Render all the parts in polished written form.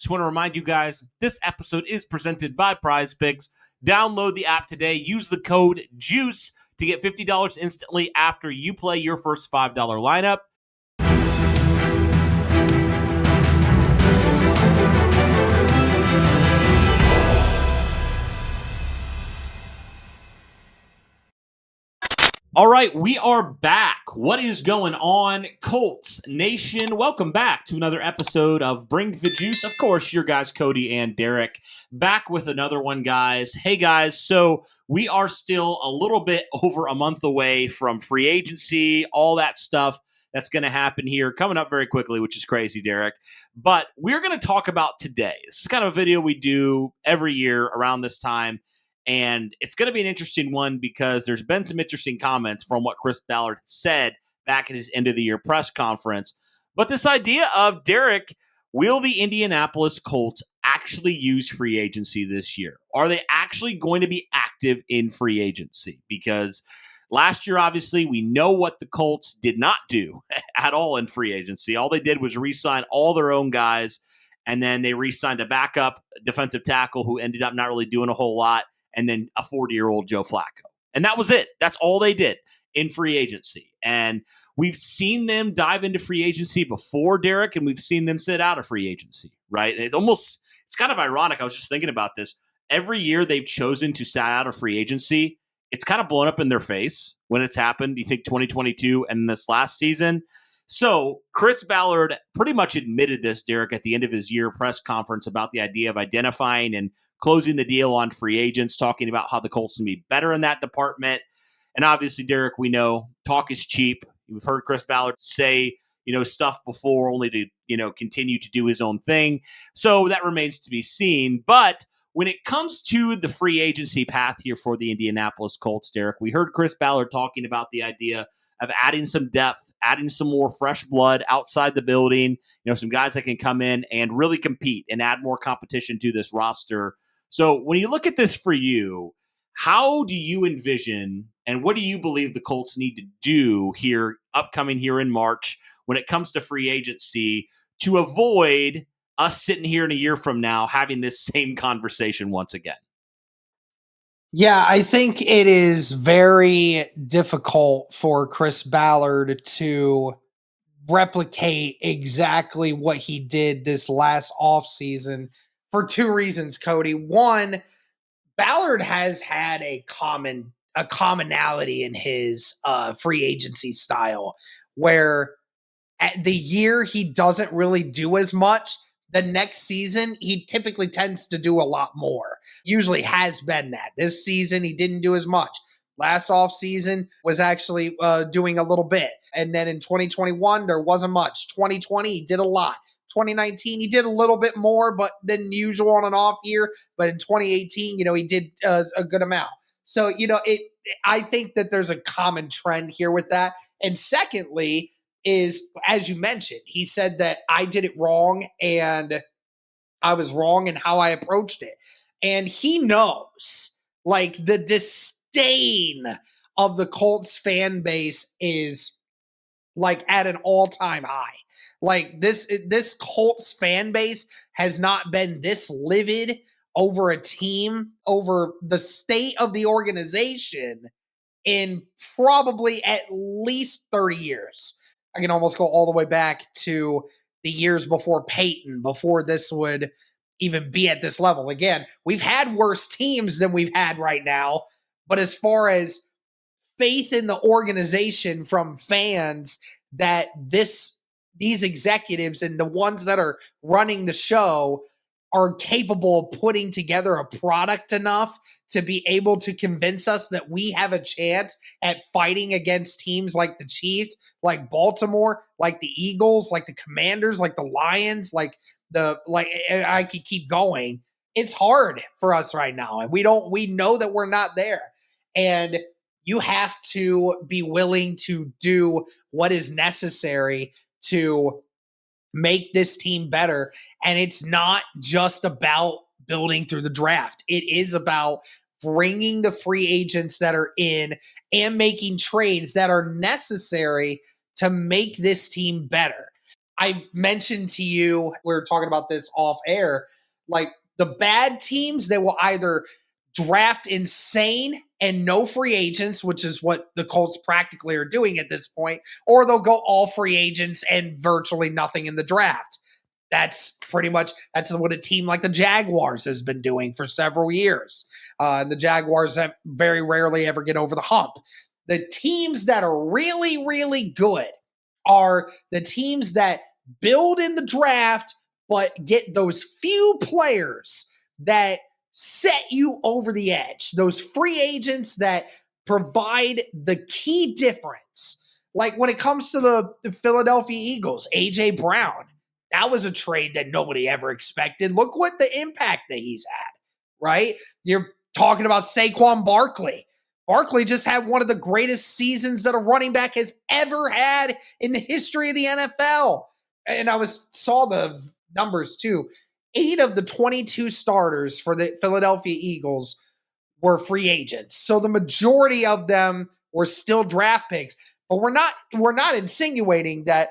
Just want to remind you guys, this episode is presented by Prize Picks. Download the app today. Use the code JUICE to get $50 instantly after you play your first $5 lineup. All right, we are back. What is going on, Colts Nation? Welcome back to another episode of Bring the Juice. Of course, your guys, Cody and Derek, back with another one, guys. Hey, guys, so we are still a little bit over a month away from free agency, all that stuff that's going to happen here, coming up very quickly, which is crazy, Derek. But we're going to talk about today. This is kind of a video we do every year around this time. And it's going to be an interesting one because there's been some interesting comments from what Chris Ballard said back at his end of the year press conference. But this idea of, Derek, will the Indianapolis Colts actually use free agency this year? Are they actually going to be active in free agency? Because last year, obviously, we know what the Colts did not do at all in free agency. All they did was re-sign all their own guys, and then they re-signed a backup defensive tackle who ended up not really doing a whole lot, and then a 40-year-old Joe Flacco. And that was it. That's all they did in free agency. And we've seen them dive into free agency before, Derek, and we've seen them sit out of free agency, right? It's kind of ironic. I was just thinking about this. Every year they've chosen to sit out of free agency, it's kind of blown up in their face when it's happened. You think 2022 and this last season? So Chris Ballard pretty much admitted this, Derek, at the end of his year press conference about the idea of identifying and closing the deal on free agents, talking about how the Colts can be better in that department. And obviously, Derek, we know talk is cheap. We've heard Chris Ballard say, stuff before only to, continue to do his own thing. So that remains to be seen. But when it comes to the free agency path here for the Indianapolis Colts, Derek, we heard Chris Ballard talking about the idea of adding some depth, adding some more fresh blood outside the building, some guys that can come in and really compete and add more competition to this roster. So when you look at this for you, how do you envision and what do you believe the Colts need to do here upcoming here in March when it comes to free agency to avoid us sitting here in a year from now having this same conversation once again? Yeah, I think it is very difficult for Chris Ballard to replicate exactly what he did this last offseason for two reasons, Cody. One, Ballard has had a commonality in his free agency style where at the year he doesn't really do as much. The next season, he typically tends to do a lot more. Usually has been that. This season, he didn't do as much. Last offseason was actually doing a little bit. And then in 2021, there wasn't much. 2020, he did a lot. 2019, he did a little bit more, but than usual on an off year. But in 2018, he did a good amount. So, I think that there's a common trend here with that. And secondly, is, as you mentioned, he said that I did it wrong and I was wrong in how I approached it. And he knows, like, the disdain of the Colts fan base is, like, at an all-time high. Like, this Colts fan base has not been this livid over a team, over the state of the organization in probably at least 30 years. I can almost go all the way back to the years before Peyton, before this would even be at this level. Again, we've had worse teams than we've had right now, but as far as faith in the organization from fans that these executives and the ones that are running the show are capable of putting together a product enough to be able to convince us that we have a chance at fighting against teams like the Chiefs, like Baltimore, like the Eagles, like the Commanders, like the Lions, I could keep going. It's hard for us right now. And we know that we're not there. And you have to be willing to do what is necessary to make this team better. And it's not just about building through the draft. It is about bringing the free agents that are in and making trades that are necessary to make this team better. I mentioned to you, we were talking about this off air, like the bad teams, they will either draft insane and no free agents, which is what the Colts practically are doing at this point, or they'll go all free agents and virtually nothing in the draft. That's what a team like the Jaguars has been doing for several years. And the Jaguars have very rarely ever get over the hump. The teams that are really, really good are the teams that build in the draft, but get those few players that set you over the edge, those free agents that provide the key difference. Like when it comes to the Philadelphia Eagles, A.J. Brown, that was a trade that nobody ever expected. Look what the impact that he's had, right? You're talking about Saquon Barkley. Barkley just had one of the greatest seasons that a running back has ever had in the history of the NFL. And saw the numbers too. 8 of the 22 starters for the Philadelphia Eagles were free agents. So the majority of them were still draft picks. But we're not insinuating that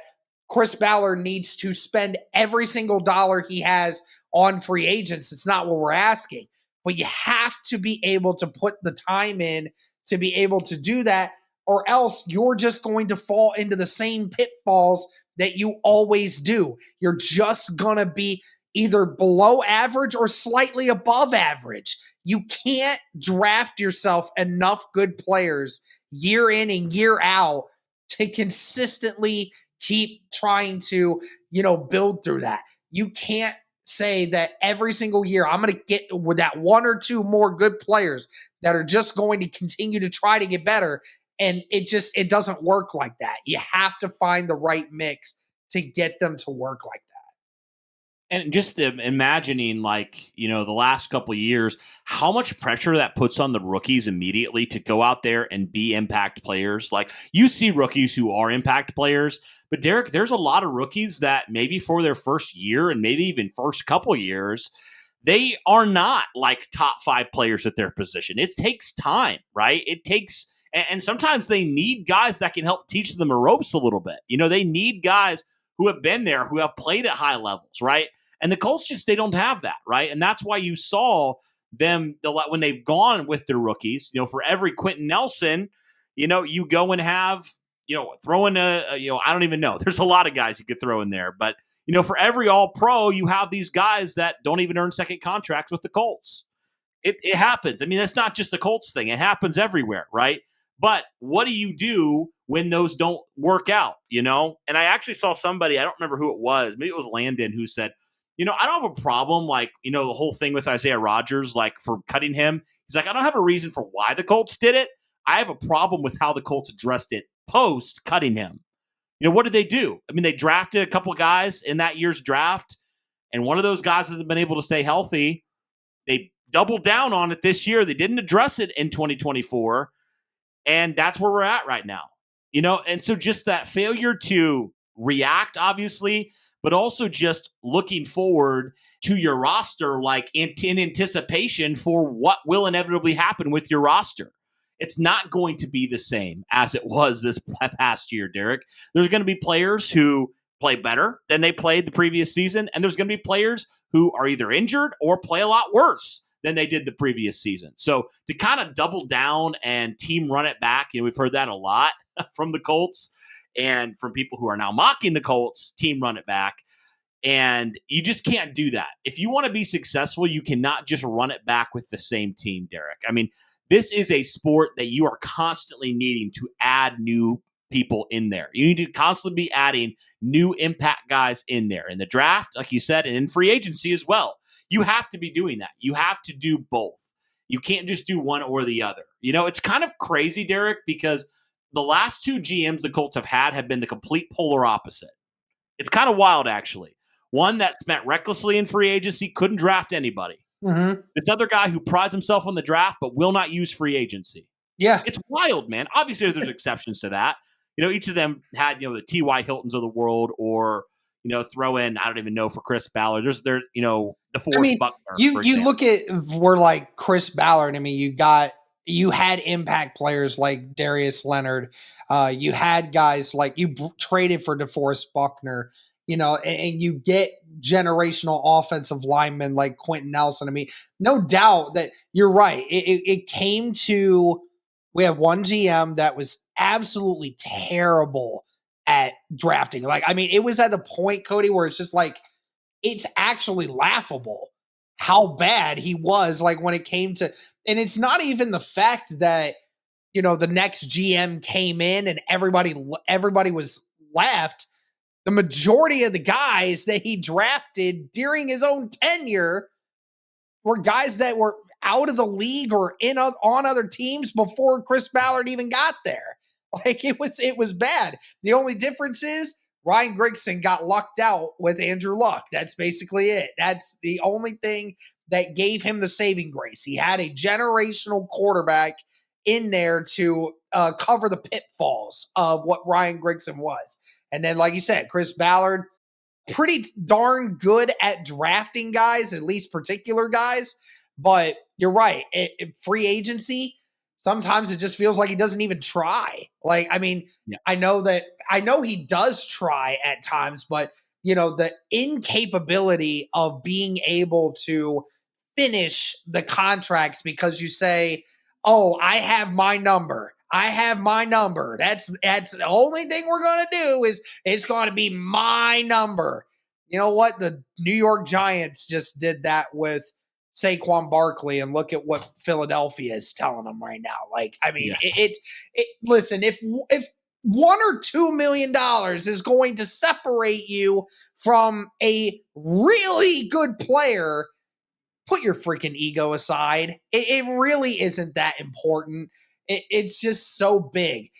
Chris Ballard needs to spend every single dollar he has on free agents. It's not what we're asking. But you have to be able to put the time in to be able to do that, or else you're just going to fall into the same pitfalls that you always do. You're just going to be either below average or slightly above average. You can't draft yourself enough good players year in and year out to consistently keep trying to, build through that. You can't say that every single year I'm going to get with that 1 or 2 more good players that are just going to continue to try to get better. And it doesn't work like that. You have to find the right mix to get them to work like that. And just imagining, the last couple of years, how much pressure that puts on the rookies immediately to go out there and be impact players. Like, you see rookies who are impact players, but Derek, there's a lot of rookies that maybe for their first year and maybe even first couple years, they are not like top 5 players at their position. It takes time, right? And sometimes they need guys that can help teach them the ropes a little bit. They need guys who have been there, who have played at high levels, right? And the Colts they don't have that, right? And that's why you saw them when they've gone with their rookies, for every Quentin Nelson, you go and have, throw in I don't even know. There's a lot of guys you could throw in there, but for every all-pro, you have these guys that don't even earn second contracts with the Colts. It happens. I mean, that's not just the Colts thing. It happens everywhere, right? But what do you do when those don't work out, And I actually saw somebody, I don't remember who it was, maybe it was Landon, who said, I don't have a problem, the whole thing with Isaiah Rodgers, for cutting him. He's like, I don't have a reason for why the Colts did it. I have a problem with how the Colts addressed it post cutting him. What did they do? I mean, they drafted a couple of guys in that year's draft, and one of those guys hasn't been able to stay healthy. They doubled down on it this year. They didn't address it in 2024, and that's where we're at right now. And so just that failure to react, obviously, but also just looking forward to your roster, in anticipation for what will inevitably happen with your roster. It's not going to be the same as it was this past year, Derek. There's going to be players who play better than they played the previous season, and there's going to be players who are either injured or play a lot worse than they did the previous season. So to kind of double down and team run it back, we've heard that a lot from the Colts and from people who are now mocking the Colts, team run it back. And you just can't do that. If you want to be successful, you cannot just run it back with the same team, Derek. I mean, this is a sport that you are constantly needing to add new people in there. You need to constantly be adding new impact guys in there. In the draft, like you said, and in free agency as well. You have to be doing that. You have to do both. You can't just do one or the other. It's kind of crazy, Derek, because the last 2 GMs the Colts have been the complete polar opposite. It's kind of wild, actually. One that spent recklessly in free agency, couldn't draft anybody. Mm-hmm. This other guy who prides himself on the draft but will not use free agency. Yeah. It's wild, man. Obviously, there's exceptions to that. Each of them had, the T.Y. Hiltons of the world, or, throw in, I don't even know, for Chris Ballard. There's the DeForest Buckner. You look at where like Chris Ballard, I mean, you had impact players like Darius Leonard. You had guys like you traded for DeForest Buckner. and you get generational offensive linemen like Quentin Nelson. I mean, no doubt that you're right. It came to, we have one GM that was absolutely terrible at drafting. Like, I mean, it was at the point, Cody, where it's just like, it's actually laughable how bad he was. Like when it came to, and it's not even the fact that, the next GM came in and everybody was left. The majority of the guys that he drafted during his own tenure were guys that were out of the league or on other teams before Chris Ballard even got there. Like it was bad. The only difference is Ryan Grigson got lucked out with Andrew Luck. That's basically it. That's the only thing that gave him the saving grace. He had a generational quarterback in there to cover the pitfalls of what Ryan Grigson was. And then, like you said, Chris Ballard, pretty darn good at drafting guys, at least particular guys. But you're right. Free agency, sometimes it just feels like he doesn't even try. Like, I mean, yeah. I know he does try at times, but the incapability of being able to finish the contracts because you say, oh, I have my number. That's the only thing we're going to do is it's going to be my number. You know what? The New York Giants just did that with Saquon Barkley, and look at what Philadelphia is telling them right now. Like, I mean, yeah. Listen, if $1 or $2 million is going to separate you from a really good player, put your freaking ego aside. It really isn't that important. It's just so big.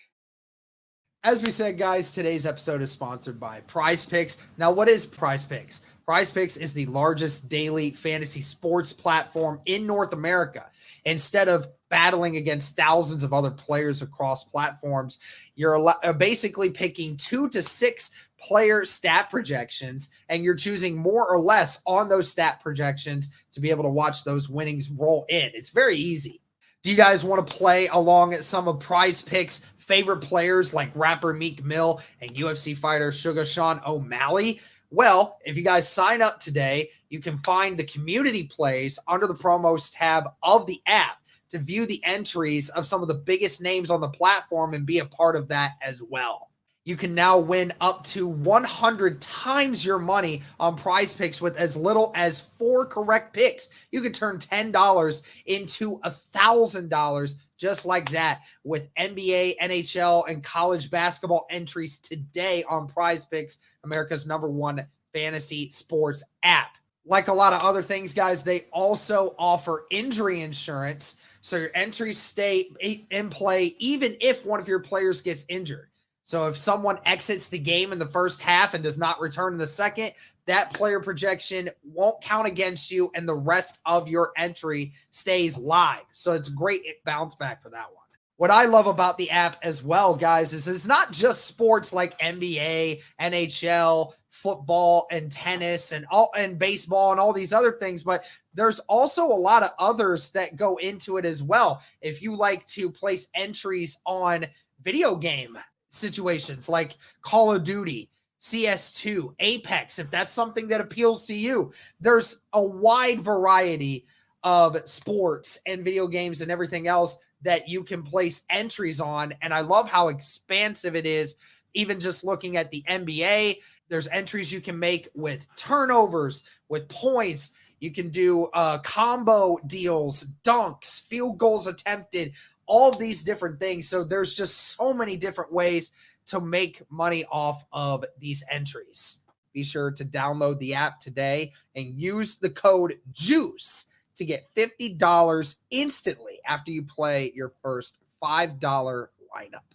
As we said, guys, today's episode is sponsored by Prize Picks. Now, what is Prize Picks? Prize Picks is the largest daily fantasy sports platform in North America. Instead of battling against thousands of other players across platforms, you're basically picking 2 to 6 player stat projections, and you're choosing more or less on those stat projections to be able to watch those winnings roll in. It's very easy. Do you guys want to play along at some of Prize Picks' favorite players like rapper Meek Mill and UFC fighter Sugar Sean O'Malley? Well, if you guys sign up today, you can find the community plays under the promos tab of the app to view the entries of some of the biggest names on the platform and be a part of that as well. You can now win up to 100 times your money on Prize Picks with as little as 4 correct picks. You can turn $10 into $1,000 just like that with NBA, NHL, and college basketball entries today on Prize Picks, America's #1 fantasy sports app. Like a lot of other things, guys, they also offer injury insurance, so your entries stay in play even if one of your players gets injured. So if someone exits the game in the first half and does not return in the second, that player projection won't count against you and the rest of your entry stays live. So it's great bounce back for that one. What I love about the app as well, guys, is it's not just sports like NBA, NHL, football, and tennis, and baseball and all these other things, but there's also a lot of others that go into it as well. If you like to place entries on video game situations like Call of Duty, CS2, Apex, if that's something that appeals to you, there's a wide variety of sports and video games and everything else that you can place entries on. And I love how expansive it is. Even just looking at the NBA, there's entries you can make with turnovers, with points. You can do combo deals, dunks, field goals attempted, all of these different things. So there's just so many different ways to make money off of these entries. Be sure to download the app today and use the code JUICE to get $50 instantly after you play your first $5 lineup.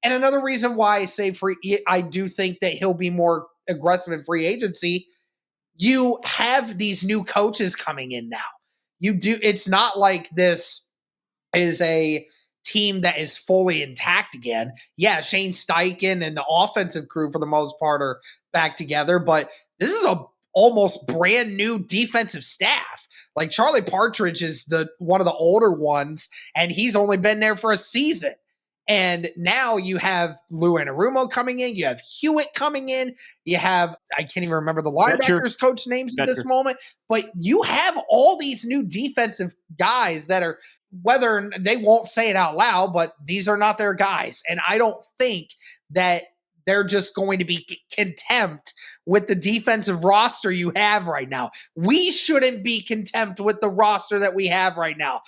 And another reason why I say I do think that he'll be more aggressive in free agency, you have these new coaches coming in now. It's not like this is a team that is fully intact again. Yeah, Shane Steichen and the offensive crew for the most part are back together, but this is a almost brand new defensive staff. Like Charlie Partridge is one of the older ones, and he's only been there for a season. And now you have Lou Anarumo coming in. You have Hewitt coming in. You have, I can't even remember the linebackers coach names at this moment, but you have all these new defensive guys that are, whether they won't say it out loud, but these are not their guys. And I don't think that they're just going to be content with the defensive roster you have right now. We shouldn't be content with the roster that we have right now.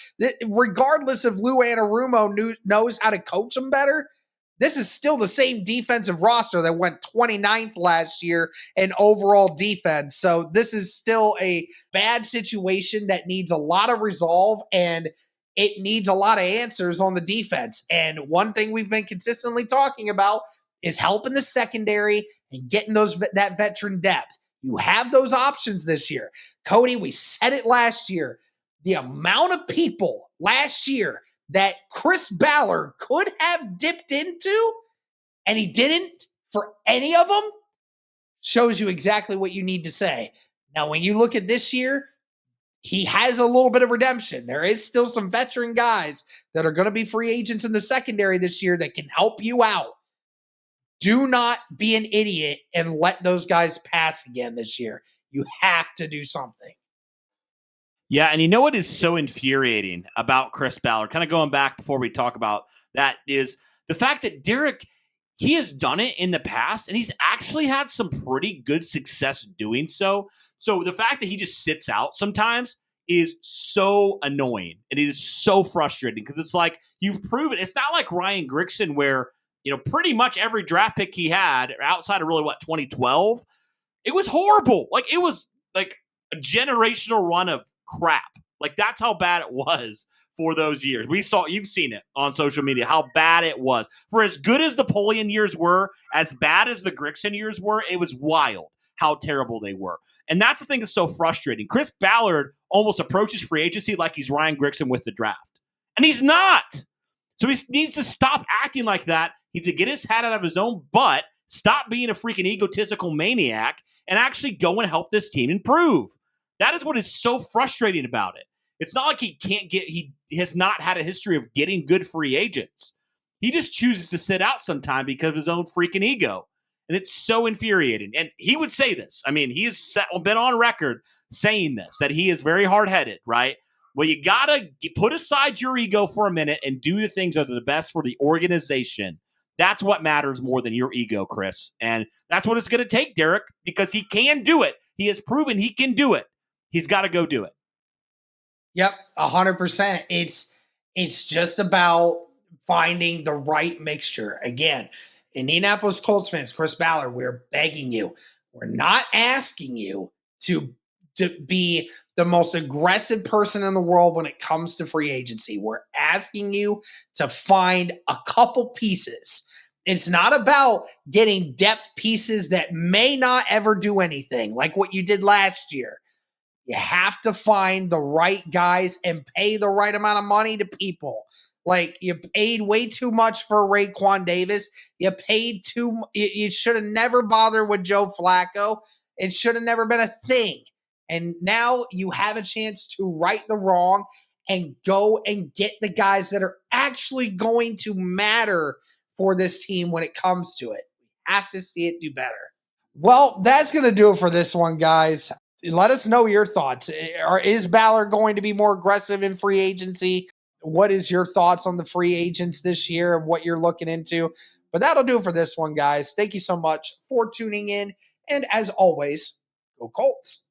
Regardless if Lou Anarumo knows how to coach them better, this is still the same defensive roster that went 29th last year in overall defense. So this is still a bad situation that needs a lot of resolve, and it needs a lot of answers on the defense. And one thing we've been consistently talking about is helping the secondary and getting that veteran depth. You have those options this year. Cody, we said it last year. The amount of people last year that Chris Ballard could have dipped into, and he didn't for any of them, shows you exactly what you need to say. Now, when you look at this year, he has a little bit of redemption. There is still some veteran guys that are going to be free agents in the secondary this year that can help you out. Do not be an idiot and let those guys pass again this year. You have to do something. Yeah, and you know what is so infuriating about Chris Ballard, kind of going back before we talk about that, is the fact that Derek, he has done it in the past, and he's actually had some pretty good success doing so. So the fact that he just sits out sometimes is so annoying, and it is so frustrating because it's like, you've proven, it's not like Ryan Grigson where, pretty much every draft pick he had outside of really 2012, it was horrible. Like, it was like a generational run of crap. Like, that's how bad it was for those years. You've seen it on social media, how bad it was. For as good as the Polian years were, as bad as the Grigson years were, it was wild how terrible they were. And that's the thing that's so frustrating. Chris Ballard almost approaches free agency like he's Ryan Grigson with the draft. And he's not. So he needs to stop acting like that. He needs to get his head out of his own butt, stop being a freaking egotistical maniac, and actually go and help this team improve. That is what is so frustrating about it. It's not like he has not had a history of getting good free agents. He just chooses to sit out sometime because of his own freaking ego. And it's so infuriating. And he would say this. I mean, he has been on record saying this, that he is very hard-headed, right? Well, you got to put aside your ego for a minute and do the things that are the best for the organization. That's what matters more than your ego, Chris. And that's what it's going to take, Derek, because he can do it. He has proven he can do it. He's got to go do it. Yep, 100%. It's just about finding the right mixture. Again, Indianapolis Colts fans, Chris Ballard, we're begging you. We're not asking you to be the most aggressive person in the world when it comes to free agency. We're asking you to find a couple pieces. It's not about getting depth pieces that may not ever do anything, like what you did last year. You have to find the right guys and pay the right amount of money to people. Like, you paid way too much for Raekwon Davis. You should have never bothered with Joe Flacco. It should have never been a thing. And now you have a chance to right the wrong and go and get the guys that are actually going to matter for this team when it comes to it. We have to see it do better. Well, that's going to do it for this one, guys. Let us know your thoughts. Is Ballard going to be more aggressive in free agency? What is your thoughts on the free agents this year and what you're looking into? But that'll do it for this one, guys. Thank you so much for tuning in. And as always, go Colts.